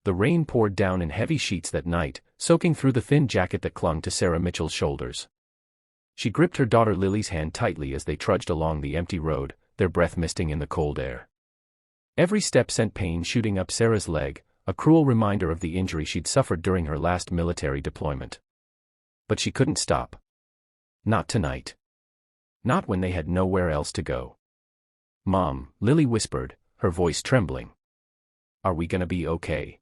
The rain poured down in heavy sheets that night, soaking through the thin jacket that clung to Sarah Mitchell's shoulders. She gripped her daughter Lily's hand tightly as they trudged along the empty road, their breath misting in the cold air. Every step sent pain shooting up Sarah's leg, a cruel reminder of the injury she'd suffered during her last military deployment. But she couldn't stop. Not tonight. Not when they had nowhere else to go. "Mom," Lily whispered, her voice trembling. "Are we gonna be okay?"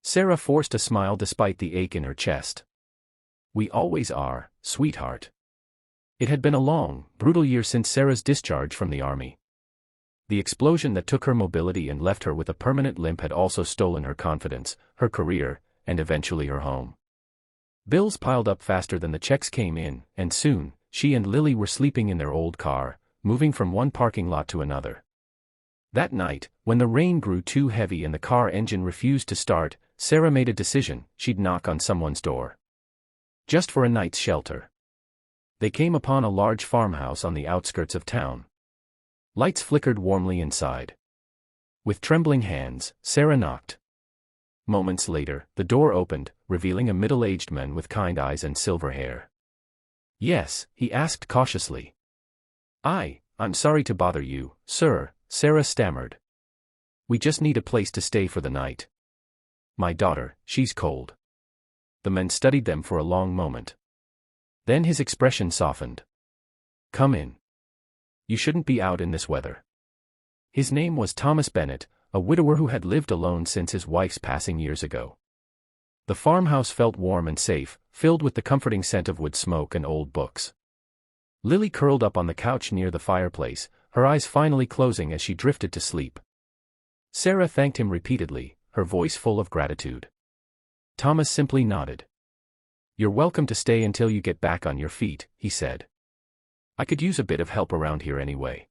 Sarah forced a smile despite the ache in her chest. "We always are, sweetheart." It had been a long, brutal year since Sarah's discharge from the army. The explosion that took her mobility and left her with a permanent limp had also stolen her confidence, her career, and eventually her home. Bills piled up faster than the checks came in, and soon, she and Lily were sleeping in their old car, moving from one parking lot to another. That night, when the rain grew too heavy and the car engine refused to start, Sarah made a decision: she'd knock on someone's door. Just for a night's shelter. They came upon a large farmhouse on the outskirts of town. Lights flickered warmly inside. With trembling hands, Sarah knocked. Moments later, the door opened, revealing a middle-aged man with kind eyes and silver hair. "Yes," he asked cautiously. I'm sorry to bother you, sir," Sarah stammered. "We just need a place to stay for the night. My daughter, she's cold." The man studied them for a long moment. Then his expression softened. "Come in. You shouldn't be out in this weather." His name was Thomas Bennett, a widower who had lived alone since his wife's passing years ago. The farmhouse felt warm and safe, filled with the comforting scent of wood smoke and old books. Lily curled up on the couch near the fireplace, her eyes finally closing as she drifted to sleep. Sarah thanked him repeatedly, her voice full of gratitude. Thomas simply nodded. "You're welcome to stay until you get back on your feet," he said. "I could use a bit of help around here anyway."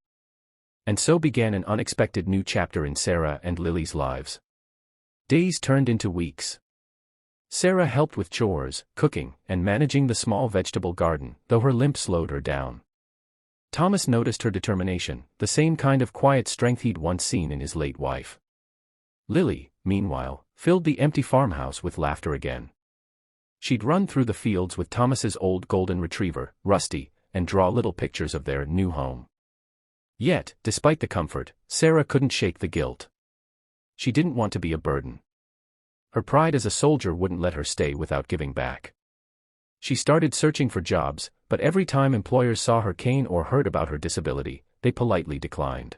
And so began an unexpected new chapter in Sarah and Lily's lives. Days turned into weeks. Sarah helped with chores, cooking, and managing the small vegetable garden, though her limp slowed her down. Thomas noticed her determination, the same kind of quiet strength he'd once seen in his late wife. Lily, meanwhile, filled the empty farmhouse with laughter again. She'd run through the fields with Thomas's old golden retriever, Rusty, and draw little pictures of their new home. Yet, despite the comfort, Sarah couldn't shake the guilt. She didn't want to be a burden. Her pride as a soldier wouldn't let her stay without giving back. She started searching for jobs, but every time employers saw her cane or heard about her disability, they politely declined.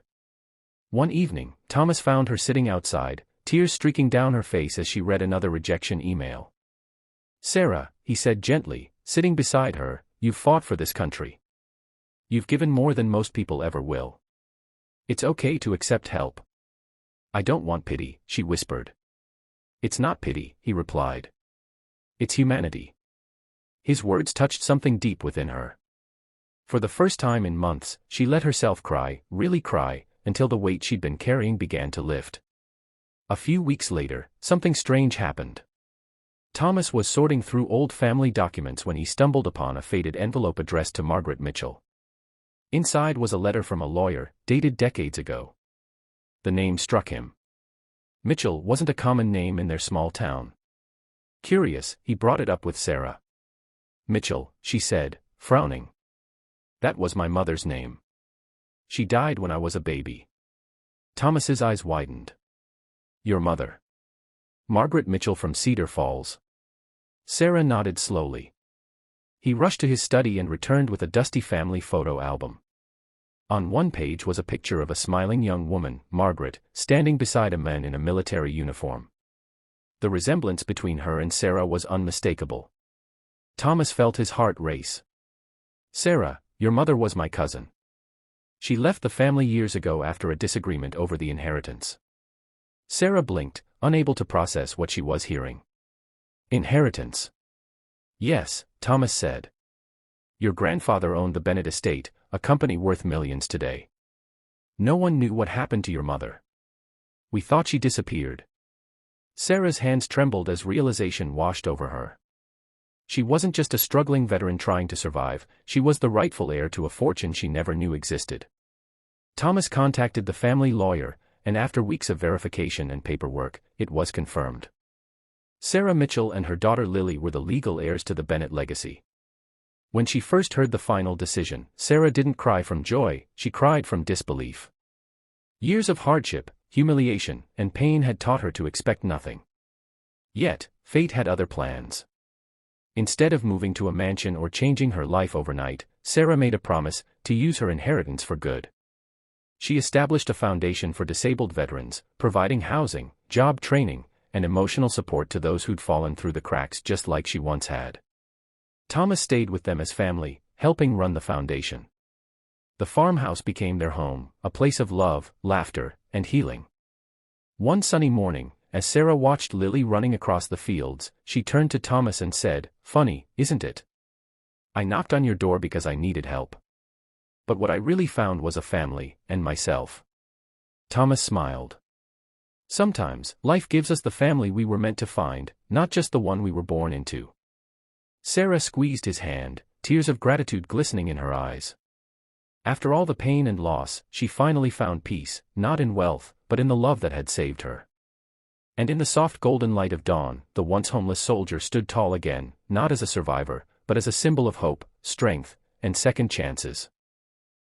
One evening, Thomas found her sitting outside, tears streaking down her face as she read another rejection email. "Sarah," he said gently, sitting beside her, "you've fought for this country. You've given more than most people ever will. It's okay to accept help." "I don't want pity," she whispered. "It's not pity," he replied. "It's humanity." His words touched something deep within her. For the first time in months, she let herself cry, really cry, until the weight she'd been carrying began to lift. A few weeks later, something strange happened. Thomas was sorting through old family documents when he stumbled upon a faded envelope addressed to Margaret Mitchell. Inside was a letter from a lawyer, dated decades ago. The name struck him. Mitchell wasn't a common name in their small town. Curious, he brought it up with Sarah. "Mitchell," she said, frowning. "That was my mother's name. She died when I was a baby." Thomas's eyes widened. "Your mother? Margaret Mitchell from Cedar Falls?" Sarah nodded slowly. He rushed to his study and returned with a dusty family photo album. On one page was a picture of a smiling young woman, Margaret, standing beside a man in a military uniform. The resemblance between her and Sarah was unmistakable. Thomas felt his heart race. "Sarah, your mother was my cousin. She left the family years ago after a disagreement over the inheritance." Sarah blinked, unable to process what she was hearing. "Inheritance?" "Yes," Thomas said. "Your grandfather owned the Bennett estate, a company worth millions today. No one knew what happened to your mother. We thought she disappeared." Sarah's hands trembled as realization washed over her. She wasn't just a struggling veteran trying to survive, she was the rightful heir to a fortune she never knew existed. Thomas contacted the family lawyer, and after weeks of verification and paperwork, it was confirmed. Sarah Mitchell and her daughter Lily were the legal heirs to the Bennett legacy. When she first heard the final decision, Sarah didn't cry from joy, she cried from disbelief. Years of hardship, humiliation, and pain had taught her to expect nothing. Yet, fate had other plans. Instead of moving to a mansion or changing her life overnight, Sarah made a promise to use her inheritance for good. She established a foundation for disabled veterans, providing housing, job training, and emotional support to those who'd fallen through the cracks just like she once had. Thomas stayed with them as family, helping run the foundation. The farmhouse became their home, a place of love, laughter, and healing. One sunny morning, as Sarah watched Lily running across the fields, she turned to Thomas and said, "Funny, isn't it? I knocked on your door because I needed help. But what I really found was a family, and myself." Thomas smiled. Sometimes, life gives us the family we were meant to find, not just the one we were born into. Sarah squeezed his hand, tears of gratitude glistening in her eyes. After all the pain and loss, she finally found peace, not in wealth, but in the love that had saved her. And in the soft golden light of dawn, the once homeless soldier stood tall again, not as a survivor, but as a symbol of hope, strength, and second chances.